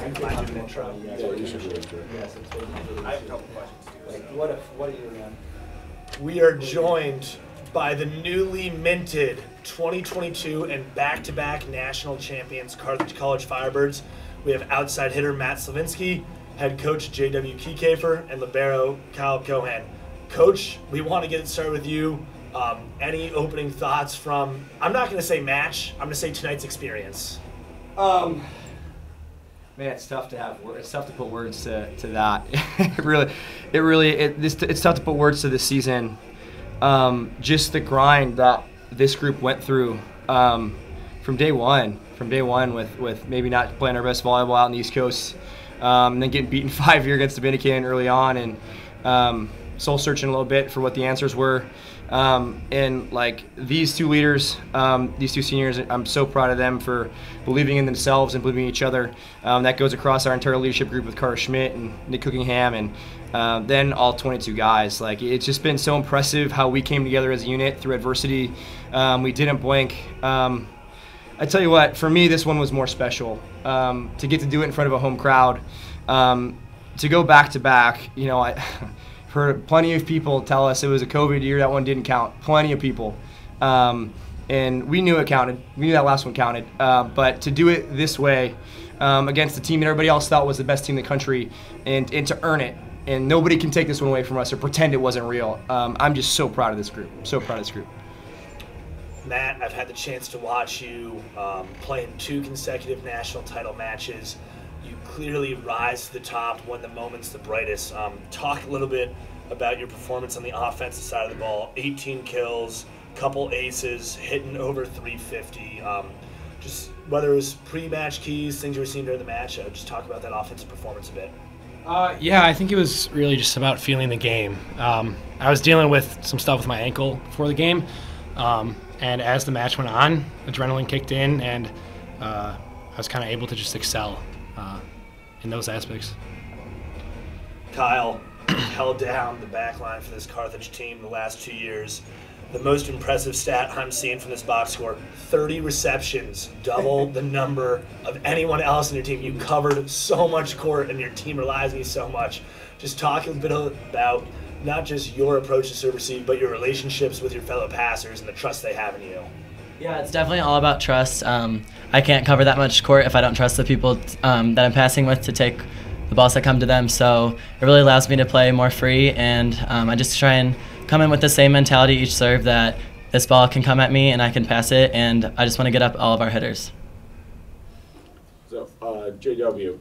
intro. Yeah, you should do it. Yes, it's really I have a couple questions too. Like, what are you again? We are joined by the newly minted 2022 and back-to-back national champions Carthage College Firebirds. We have outside hitter Matt Slavinsky, head coach J.W. Keykafer, and libero Kyle Cohan. Coach, we want to get it started with you. Any opening thoughts from, I'm not going to say match, I'm going to say tonight's experience. Man, it's tough to have. It's tough to put words to that. It's tough to put words to this season. Just the grind that this group went through from day one. With maybe not playing our best volleyball out on the East Coast, and then getting beaten 5-0 against Dominican early on, and soul searching a little bit for what the answers were. And like these two leaders, these two seniors, I'm so proud of them for believing in themselves and believing in each other. That goes across our entire leadership group with Carter Schmidt and Nick Cookingham, and then all 22 guys. Like, it's just been so impressive how we came together as a unit through adversity. We didn't blink. I tell you what, for me, this one was more special. To get to do it in front of a home crowd, to go back to back, you know, I heard plenty of people tell us it was a COVID year, that one didn't count. Plenty of people. And we knew it counted. We knew that last one counted. But to do it this way against the team that everybody else thought was the best team in the country, and to earn it, and nobody can take this one away from us or pretend it wasn't real. I'm just so proud of this group. So proud of this group. Matt, I've had the chance to watch you play in 2 consecutive national title matches. You clearly rise to the top when the moment's the brightest. Talk a little bit about your performance on the offensive side of the ball. 18 kills, couple aces, hitting over 350. Just whether it was pre-match keys, things you were seeing during the match, just talk about that offensive performance a bit. Yeah, I think it was really just about feeling the game. I was dealing with some stuff with my ankle before the game, and as the match went on, adrenaline kicked in, and I was kind of able to just excel in those aspects. Kyle held down the back line for this Carthage team the last 2 years. The most impressive stat I'm seeing from this box score, 30 receptions, double the number of anyone else in your team. You covered so much court, and your team relies on you so much. Just talk a bit about not just your approach to serve receive, but your relationships with your fellow passers and the trust they have in you. Yeah, it's definitely all about trust. I can't cover that much court if I don't trust the people that I'm passing with to take the balls that come to them. So it really allows me to play more free, and I just try and come in with the same mentality each serve, that this ball can come at me and I can pass it, and I just want to get up all of our hitters. So, JW,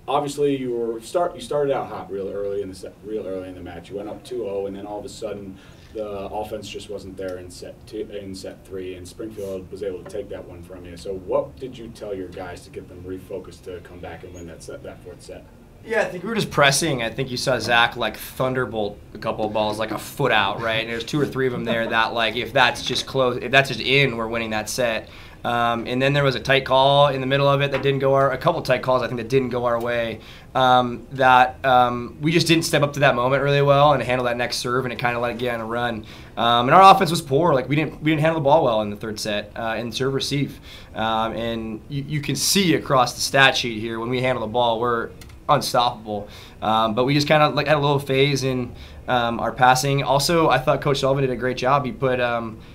obviously you started out hot real early in the match. You went up 2-0, and then all of a sudden the offense just wasn't there in set 3, and Springfield was able to take that one from you. So what did you tell your guys to get them refocused to come back and win that 4th set? Yeah, I think we were just pressing. I think you saw Zach like thunderbolt a couple of balls like a foot out, right? And there's 2 or 3 of them there that, like, if that's just close, if that's just in, we're winning that set. And then there was a tight call in the middle of it that didn't go a couple tight calls I think that didn't go our way. We just didn't step up to that moment really well and handle that next serve, and it kind of let it get on a run. And our offense was poor. Like, we didn't handle the ball well in the 3rd set in serve receive. And you can see across the stat sheet here, when we handle the ball, we're unstoppable. But we just kind of had a little phase in our passing. Also, I thought Coach Sullivan did a great job. He put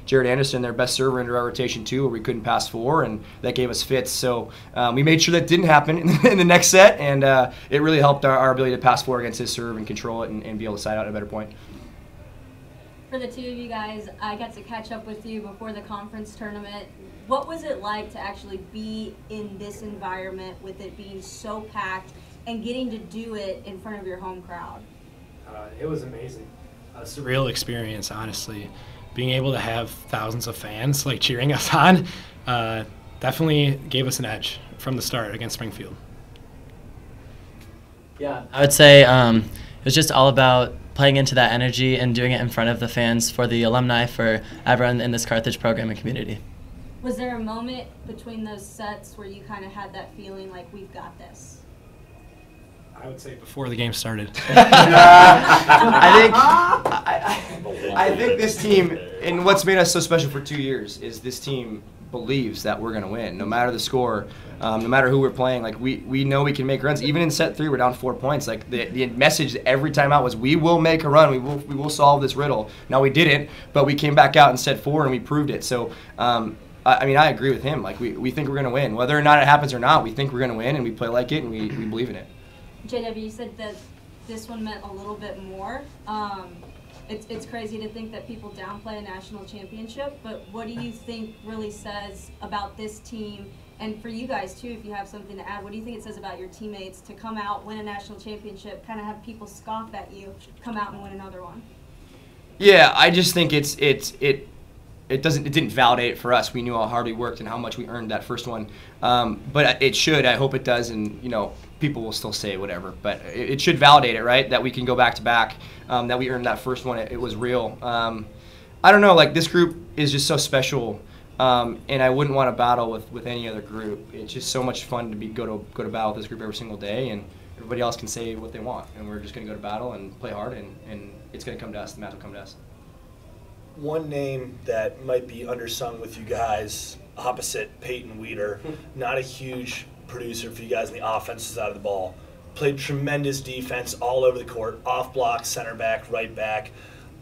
Jared Anderson, their best server, into our rotation too, where we couldn't pass 4, and that gave us fits. So we made sure that didn't happen in the next set, and it really helped our ability to pass 4 against his serve and control it and be able to side out at a better point. For the 2 of you guys, I got to catch up with you before the conference tournament. What was it like to actually be in this environment with it being so packed and getting to do it in front of your home crowd? It was amazing. A surreal experience, honestly. Being able to have thousands of fans like cheering us on definitely gave us an edge from the start against Springfield. Yeah, I would say it was just all about playing into that energy and doing it in front of the fans, for the alumni, for everyone in this Carthage program and community. Was there a moment between those sets where you kind of had that feeling like, we've got this? I would say before the game started. I think this team, and what's made us so special for 2 years, is this team believes that we're going to win, no matter the score, no matter who we're playing. Like we know we can make runs. Even in set 3, we're down 4 points. Like the message every time out was, we will make a run. We will solve this riddle. Now we didn't, but we came back out in set 4 and we proved it. So I mean, I agree with him. Like we think we're going to win, whether or not it happens or not. We think we're going to win, and we play like it, and we believe in it. JW, you said that this one meant a little bit more. It's crazy to think that people downplay a national championship, but what do you think really says about this team, and for you guys too, if you have something to add, what do you think it says about your teammates to come out, win a national championship, kind of have people scoff at you, come out and win another one? Yeah, I just think it didn't validate it for us. We knew how hard we worked and how much we earned that first one, but it should. I hope it does, and people will still say whatever, but it should validate it, right? That we can go back to back, that we earned that first one. It was real. I don't know, like this group is just so special, and I wouldn't want to battle with any other group. It's just so much fun to go to battle with this group every single day, and everybody else can say what they want, and we're just going to go to battle and play hard, and it's going to come to us. The match will come to us. One name that might be undersung with you guys, opposite Peyton Weeder, not a huge producer for you guys on the offensive side of the ball. Played tremendous defense all over the court, off block, center back, right back.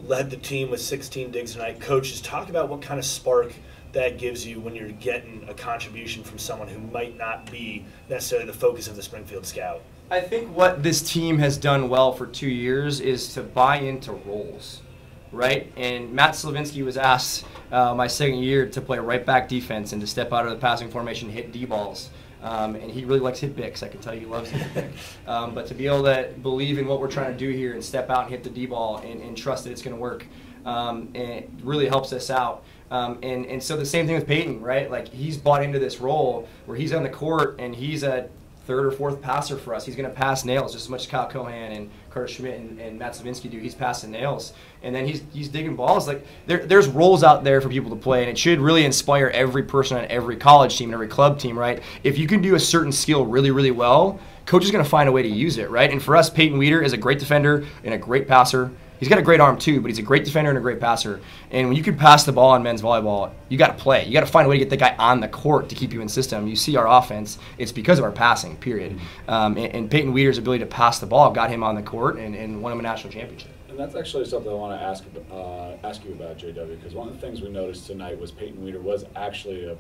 Led the team with 16 digs tonight. Coaches, talk about what kind of spark that gives you when you're getting a contribution from someone who might not be necessarily the focus of the Springfield Scout. I think what this team has done well for 2 years is to buy into roles, right? And Matt Slavinsky was asked my second year to play right back defense and to step out of the passing formation, hit D-balls. And he really likes hit picks. I can tell you he loves hit pick. But to be able to believe in what we're trying to do here and step out and hit the D-ball and trust that it's going to work, and it really helps us out. And so the same thing with Peyton, right? Like he's bought into this role where he's on the court and he's a third or fourth passer for us. He's going to pass nails just as much as Kyle Cohan and Carter Schmidt and Matt Slavinsky do. He's passing nails, and then he's digging balls. Like there's roles out there for people to play, and it should really inspire every person on every college team and every club team, right? If you can do a certain skill really, really well, coach is going to find a way to use it, right? And for us, Peyton Weeder is a great defender and a great passer. He's got a great arm too, but he's a great defender and a great passer. And when you can pass the ball in men's volleyball, you got to play. You got to find a way to get the guy on the court to keep you in system. You see our offense, it's because of our passing, period. And Peyton Weeder's ability to pass the ball got him on the court and won him a national championship. And that's actually something I want to ask you about, JW, because one of the things we noticed tonight was Peyton Weeder was actually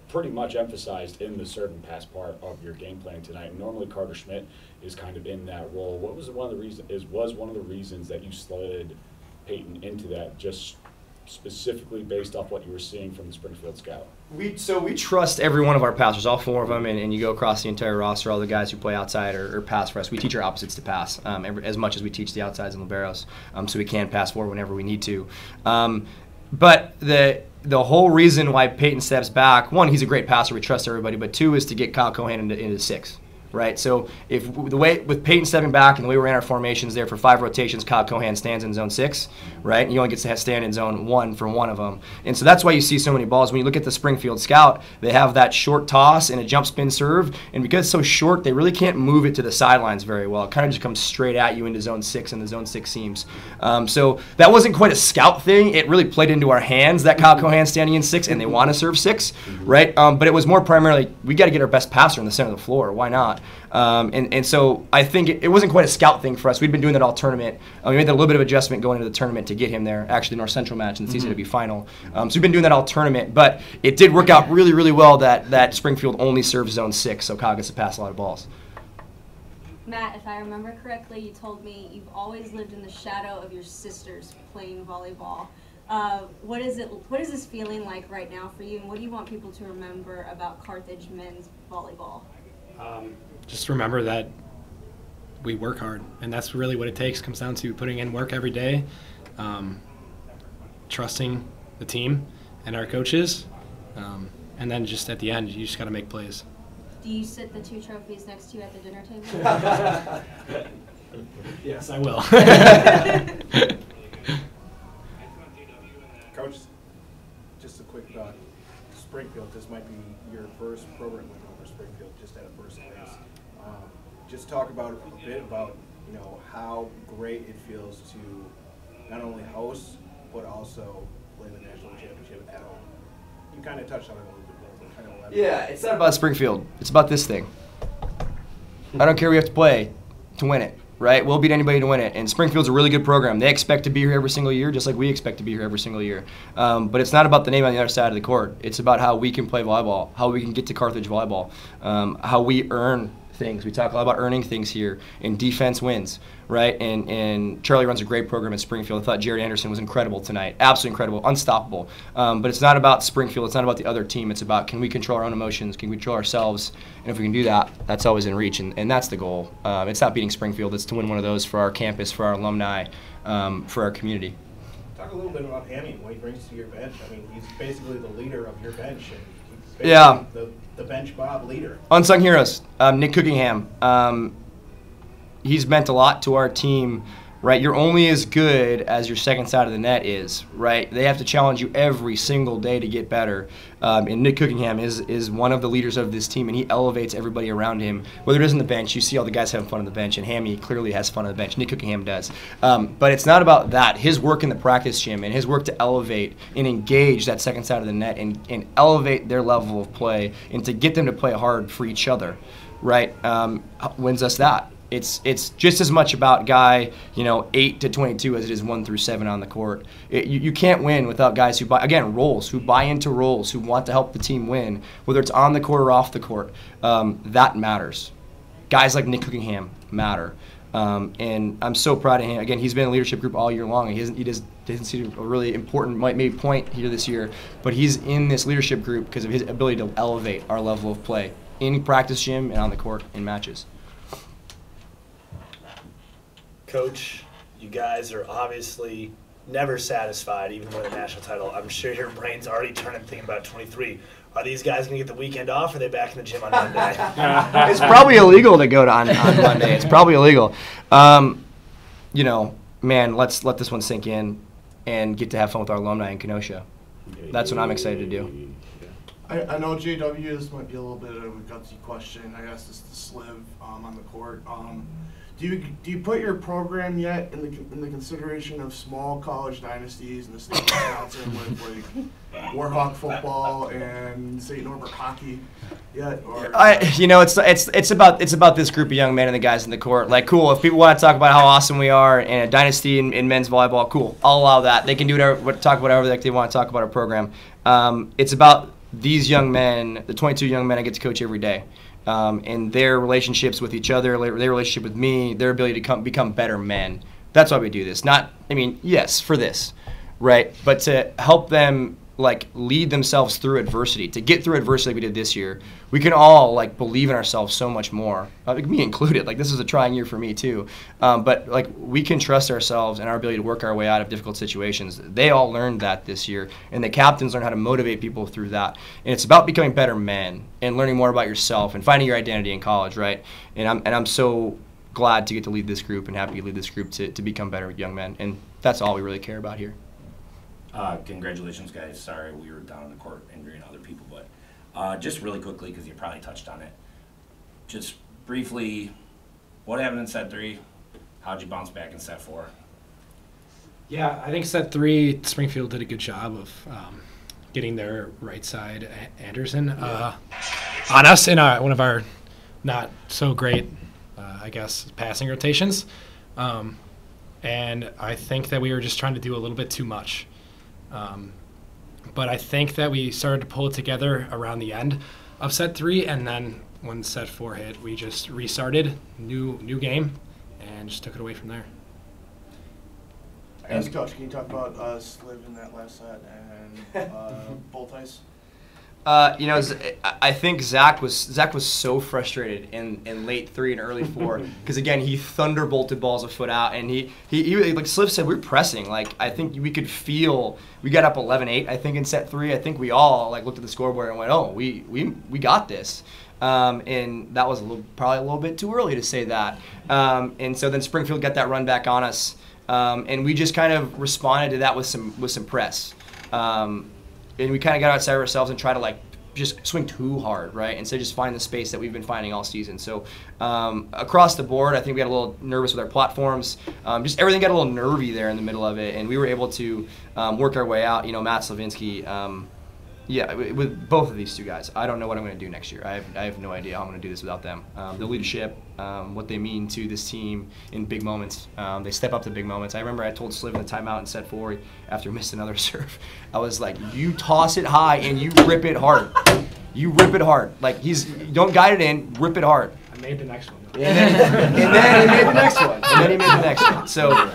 pretty much emphasized in the serve and pass part of your game plan tonight. And normally Carter Schmidt is kind of in that role. What was one of the reasons that you slid Peyton into that, just specifically based off what you were seeing from the Springfield Scout? We trust every one of our passers, all 4 of them, and you go across the entire roster, all the guys who play outside or pass for us. We teach our opposites to pass as much as we teach the outsides and liberos, so we can pass forward whenever we need to. But the whole reason why Peyton steps back, 1, he's a great passer, we trust everybody, but 2 is to get Kyle Cohan into 6. Right, so if the way with Peyton stepping back and the way we ran our formations there for 5 rotations, Kyle Cohan stands in zone 6, right? And he only gets to stand in zone 1 for one of them, and so that's why you see so many balls. When you look at the Springfield Scout, they have that short toss and a jump spin serve, and because it's so short, they really can't move it to the sidelines very well. It kind of just comes straight at you into zone 6 and the zone 6 seams. So that wasn't quite a scout thing. It really played into our hands that Kyle Cohan standing in 6, and they want to serve 6, right? But it was more primarily we got to get our best passer in the center of the floor. Why not? And so I think it wasn't quite a scout thing for us. We'd been doing that all tournament. We made a little bit of adjustment going into the tournament to get him there, actually in our Central match in the season to be final. So we've been doing that all tournament, but it did work out really, really well that Springfield only serves zone 6, so Kyle gets to pass a lot of balls. Matt, if I remember correctly, you told me you've always lived in the shadow of your sisters playing volleyball. What is this feeling like right now for you, and what do you want people to remember about Carthage men's volleyball? Just remember that we work hard, and that's really what it takes. It comes down to putting in work every day, trusting the team and our coaches, and then just at the end, you just got to make plays. Do you sit the 2 trophies next to you at the dinner table? Yes, I will. Coach, just a quick thought. Springfield, this might be your first program win over Springfield, just at a first place. Just talk about a bit about how great it feels to not only host but also play the national championship at home. you kind of touched on it a little bit more, but kind of elaborate. Yeah, it's not about Springfield. It's about this thing. I don't care who we have to play to win it, right? We'll beat anybody to win it. And Springfield's a really good program. They expect to be here every single year, just like we expect to be here every single year. But it's not about the name on the other side of the court. It's about how we can play volleyball, how we can get to Carthage volleyball, how we earn things. We talk a lot about earning things here, and defense wins, right? And Charlie runs a great program at Springfield. I thought Jared Anderson was incredible tonight, absolutely incredible, unstoppable. But it's not about Springfield. It's not about the other team. It's about, can we control our own emotions? Can we control ourselves? And if we can do that, that's always in reach, and that's the goal. It's not beating Springfield. It's to win one of those for our campus, for our alumni, for our community. Talk a little bit about Hammy and what he brings to your bench. I mean, he's basically the leader of your bench. And he's basically Yeah. the bench Bob leader. Unsung heroes. Nick Cookingham. He's meant a lot to our team, right? You're only as good as your second side of the net is, right? They have to challenge you every single day to get better. And Nick Cookingham is one of the leaders of this team, and he elevates everybody around him. Whether it is on the bench, you see all the guys having fun on the bench, and Hammy clearly has fun on the bench. Nick Cookingham does. But it's not about that. His work in the practice gym and his work to elevate and engage that second side of the net and elevate their level of play and to get them to play hard for each other, right, wins us that. It's just as much about guy, 8 to 22 as it is 1 through 7 on the court. You can't win without guys who who buy into roles, who want to help the team win, whether it's on the court or off the court. That matters. Guys like Nick Cookingham matter. And I'm so proud of him. Again, he's been in a leadership group all year long. He doesn't see a really important maybe point here this year, but he's in this leadership group because of his ability to elevate our level of play in practice gym and on the court in matches. Coach, you guys are obviously never satisfied, even with a national title. I'm sure your brain's already turning thinking about 23. Are these guys going to get the weekend off, or are they back in the gym on Monday? It's probably illegal to go on Monday. It's probably illegal. Man, let's let this one sink in and get to have fun with our alumni in Kenosha. That's what I'm excited to do. I know JW, this might be a little bit of a gutsy question. I asked this to Sliv on the court. Do you put your program yet in the consideration of small college dynasties in the state of Wisconsin with like Warhawk football and St. Norbert hockey yet? Or it's about this group of young men and the guys in the court. Like, cool. If people want to talk about how awesome we are and a dynasty in men's volleyball, cool. I'll allow that. They can do whatever they want to talk about our program. It's about these young men, the 22 young men I get to coach every day. And their relationships with each other, their relationship with me, their ability to become better men. That's why we do this. Yes, for this, right? But to help them lead themselves through adversity, to get through adversity like we did this year. We can all believe in ourselves so much more, me included. This is a trying year for me too. But we can trust ourselves and our ability to work our way out of difficult situations. They all learned that this year, and the captains learned how to motivate people through that. And it's about becoming better men and learning more about yourself and finding your identity in college, right? And I'm so glad to get to lead this group and happy to lead this group to become better young men. And that's all we really care about here. Congratulations, guys. Sorry we were down on the court injuring other people, but just really quickly, because you probably touched on it, just briefly, what happened in set 3? How'd you bounce back in set 4? Yeah, I think set 3, Springfield did a good job of getting their right side, Anderson, on us in one of our not so great, passing rotations. And I think that we were just trying to do a little bit too much. But I think that we started to pull it together around the end of set 3, and then when set 4 hit, we just restarted, new game, and just took it away from there. I guess, Coach, can you talk about us living that last set and bolt ice? I think Zach was so frustrated in late 3 and early 4 because again he thunderbolted balls a foot out, and he like Sliv said, we were pressing. I think we could feel we got up 11-8 I think in set 3. I think we all looked at the scoreboard and went, oh, we got this. And that was probably a little bit too early to say that. And so then Springfield got that run back on us, and we just kind of responded to that with some press. And we kind of got outside ourselves and try to just swing too hard, right? Instead of just find the space that we've been finding all season. So across the board, I think we got a little nervous with our platforms. Just everything got a little nervy there in the middle of it, and we were able to work our way out. Matt Slavinsky, Yeah, with both of these two guys, I don't know what I'm going to do next year. I have no idea how I'm going to do this without them. The leadership, what they mean to this team in big moments. They step up to big moments. I remember I told Sliv in the timeout in set 4 after he missed another serve. I was like, you toss it high and you rip it hard. You rip it hard. Like, you don't guide it in, rip it hard. I made the next one. And then he made the next one. And then he made the next one. So,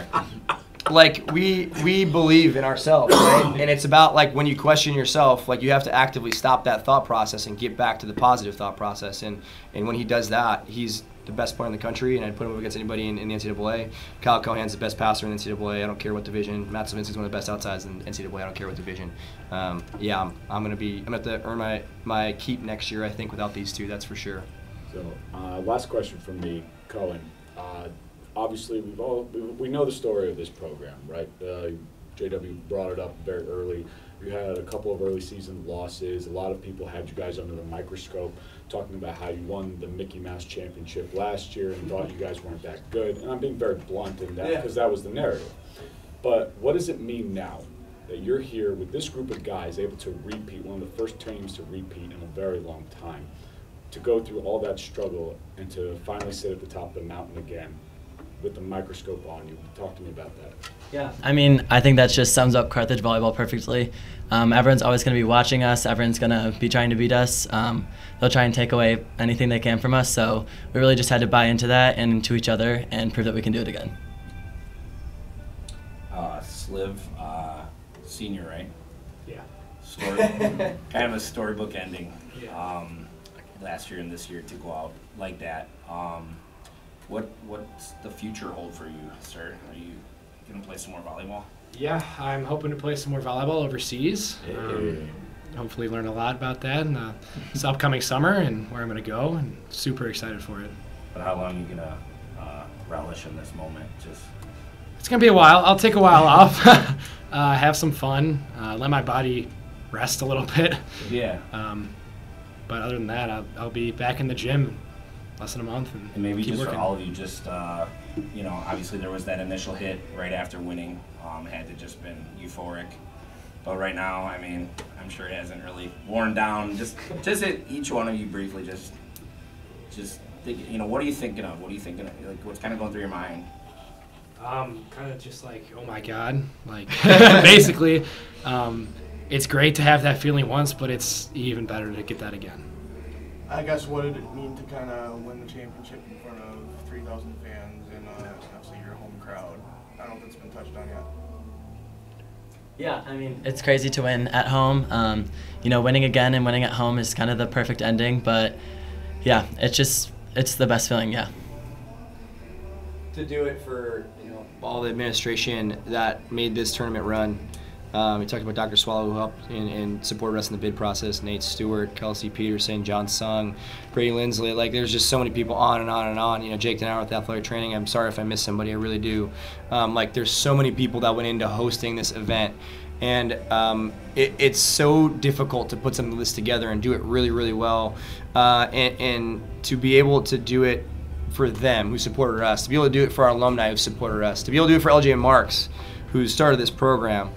like, we believe in ourselves, right? And it's about, like, when you question yourself, like, you have to actively stop that thought process and get back to the positive thought process. And when he does that, he's the best player in the country, and I'd put him up against anybody in the NCAA. Kyle Cohan's the best passer in the NCAA. I don't care what division. Matt Slavinsky's one of the best outsides in the NCAA. I don't care what division. Yeah, I'm gonna have to earn my keep next year, I think, without these two. That's for sure. So, last question from me, Cohen. Obviously, we know the story of this program, right? JW brought it up very early. You had a couple of early season losses. A lot of people had you guys under the microscope, talking about how you won the Mickey Mouse Championship last year and thought you guys weren't that good. And I'm being very blunt in that because that was the narrative. But what does it mean now that you're here with this group of guys able to repeat, one of the first teams to repeat in a very long time, to go through all that struggle and to finally sit at the top of the mountain again with the microscope on you? Talk to me about that. Yeah, I mean, I think that just sums up Carthage volleyball perfectly. Everyone's always going to be watching us. Everyone's going to be trying to beat us. They'll try and take away anything they can from us. So we really just had to buy into that and into each other and prove that we can do it again. Sliv, senior, right? Yeah. Kind of a storybook ending. Yeah. Last year and this year to go out like that. What's the future hold for you, sir? Are you going to play some more volleyball? Yeah, I'm hoping to play some more volleyball overseas. Hopefully learn a lot about that in this upcoming summer and where I'm going to go, and super excited for it. But how long are you going to relish in this moment? It's going to be a while. I'll take a while off, have some fun, let my body rest a little bit. Yeah. But other than that, I'll be back in the gym less than a month and maybe keep just working. for all of you, just obviously there was that initial hit right after winning. It had to just been euphoric. But right now, I mean, I'm sure it hasn't really worn down. Just hit each one of you briefly. Just think, what are you thinking of? What are you thinking of? Like, what's kind of going through your mind? Kind of just like, oh my God, like basically. It's great to have that feeling once, but it's even better to get that again. I guess what did it mean to kind of win the championship in front of 3,000 fans and obviously your home crowd? I don't know if it's been touched on yet. Yeah, I mean, it's crazy to win at home. Winning again and winning at home is kind of the perfect ending, but yeah, it's the best feeling, yeah. To do it for all the administration that made this tournament run. We talked about Dr. Swallow, who helped and supported us in the bid process, Nate Stewart, Kelsey Peterson, John Sung, Brady Lindsley. Like, there's just so many people on and on and on. Jake Denauer with athletic training. I'm sorry if I missed somebody. I really do. There's so many people that went into hosting this event. And it's so difficult to put something like this together and do it really, really well. And to be able to do it for them who supported us, to be able to do it for our alumni who supported us, to be able to do it for LJ Marks, who started this program.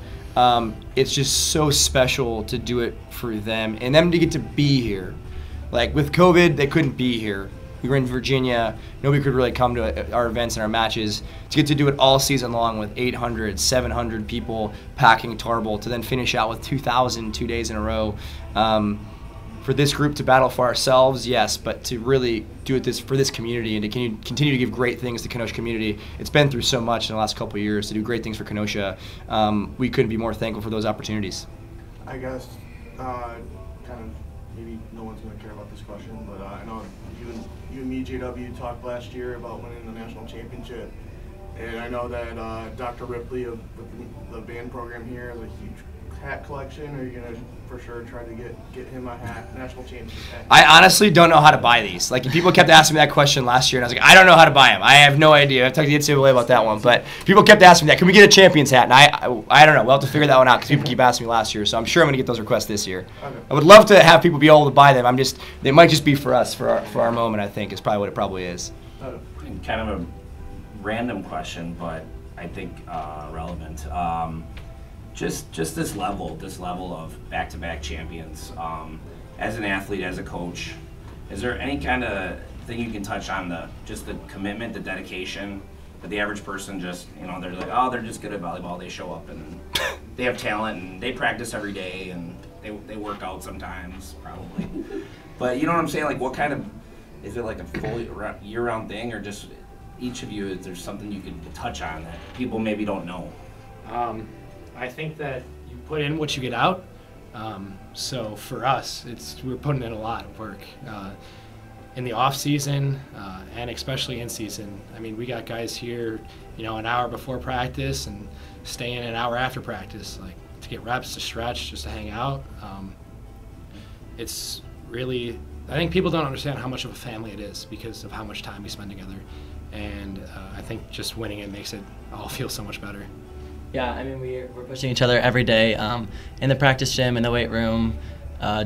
It's just so special to do it for them and them to get to be here. Like, with COVID, they couldn't be here. We were in Virginia. Nobody could really come to our events and our matches. To get to do it all season long with 800, 700 people packing Tarbell, to then finish out with 2,000 2 days in a row. For this group to battle for ourselves, yes, but to really do it for this community and to continue to give great things to Kenosha community. It's been through so much in the last couple of years. To do great things for Kenosha, we couldn't be more thankful for those opportunities. I guess kind of maybe no one's going to care about this question, but I know you and me, JW, talked last year about winning the national championship, and I know that Dr. Ripley of the band program here has a huge hat collection. Are you going to for sure try to get him a hat, national championship hat? I honestly don't know how to buy these. Like, people kept asking me that question last year, and I was like, I don't know how to buy them. I have no idea. I've talked to the NCAA about that one, but people kept asking me that. Can we get a champion's hat? And I don't know. We'll have to figure that one out because people keep asking me last year, so I'm sure I'm going to get those requests this year. Okay. I would love to have people be able to buy them. They might just be for us, for our moment, I think, is probably what it probably is. And kind of a random question, but I think relevant. just this level of back-to-back champions. As an athlete, as a coach, is there any kind of thing you can touch on just the commitment, the dedication that the average person just, they're like, oh, they're just good at volleyball. They show up and they have talent and they practice every day and they work out sometimes, probably. But you know what I'm saying? Like, what kind of, is it like a full year-round thing, or just each of you, is there something you could touch on that people maybe don't know? I think that you put in what you get out. So for us, we're putting in a lot of work in the off season and especially in season. I mean, we got guys here, an hour before practice and staying an hour after practice, like to get reps, to stretch, just to hang out. It's really, I think people don't understand how much of a family it is because of how much time we spend together. And I think just winning it makes it all feel so much better. Yeah, I mean, we're pushing each other every day in the practice gym, in the weight room,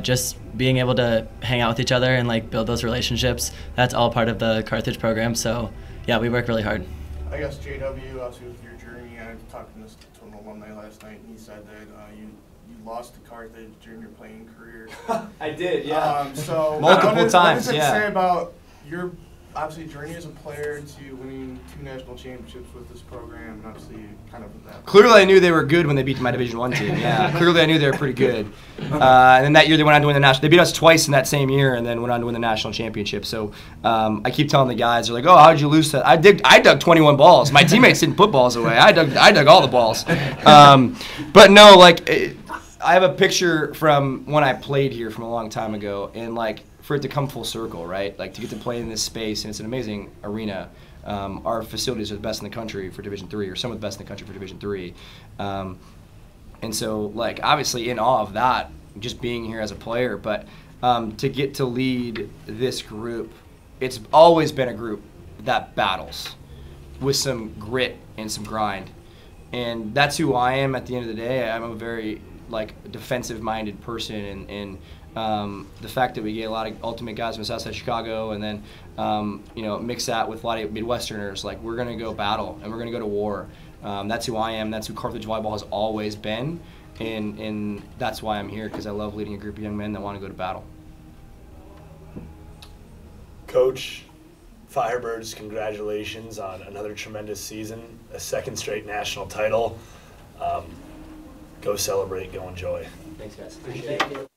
just being able to hang out with each other and like build those relationships. That's all part of the Carthage program. So yeah, we work really hard. I guess JW, obviously with your journey, I was talking to an alumni last night, and he said that you lost to Carthage during your playing career. I did, yeah. So multiple times. What does it say about your obviously journey as a player to winning 2 national championships with this program, and obviously kind of that? Clearly I knew they were good when they beat my Division I team. Yeah, clearly I knew they were pretty good. And then that year they went on to win the national. They beat us twice in that same year, and then went on to win the national championship. So I keep telling the guys, they're like, "Oh, how'd you lose that?" I dug 21 balls. My teammates didn't put balls away. I dug all the balls. But no, like I have a picture from when I played here from a long time ago, and like, for it to come full circle, right? Like to get to play in this space, and it's an amazing arena. Our facilities are the best in the country for Division III, or some of the best in the country for Division III. And so, like, obviously in awe of that, just being here as a player, but to get to lead this group, it's always been a group that battles with some grit and some grind. And that's who I am at the end of the day. I'm a very, like, defensive-minded person, and the fact that we get a lot of ultimate guys from Southside Chicago, and then mix that with a lot of Midwesterners, like, we're going to go battle and we're going to go to war. That's who I am. That's who Carthage volleyball has always been, and that's why I'm here, because I love leading a group of young men that want to go to battle. Coach, Firebirds, congratulations on another tremendous season, a 2nd straight national title. Go celebrate, go enjoy. Thanks, guys. Appreciate it.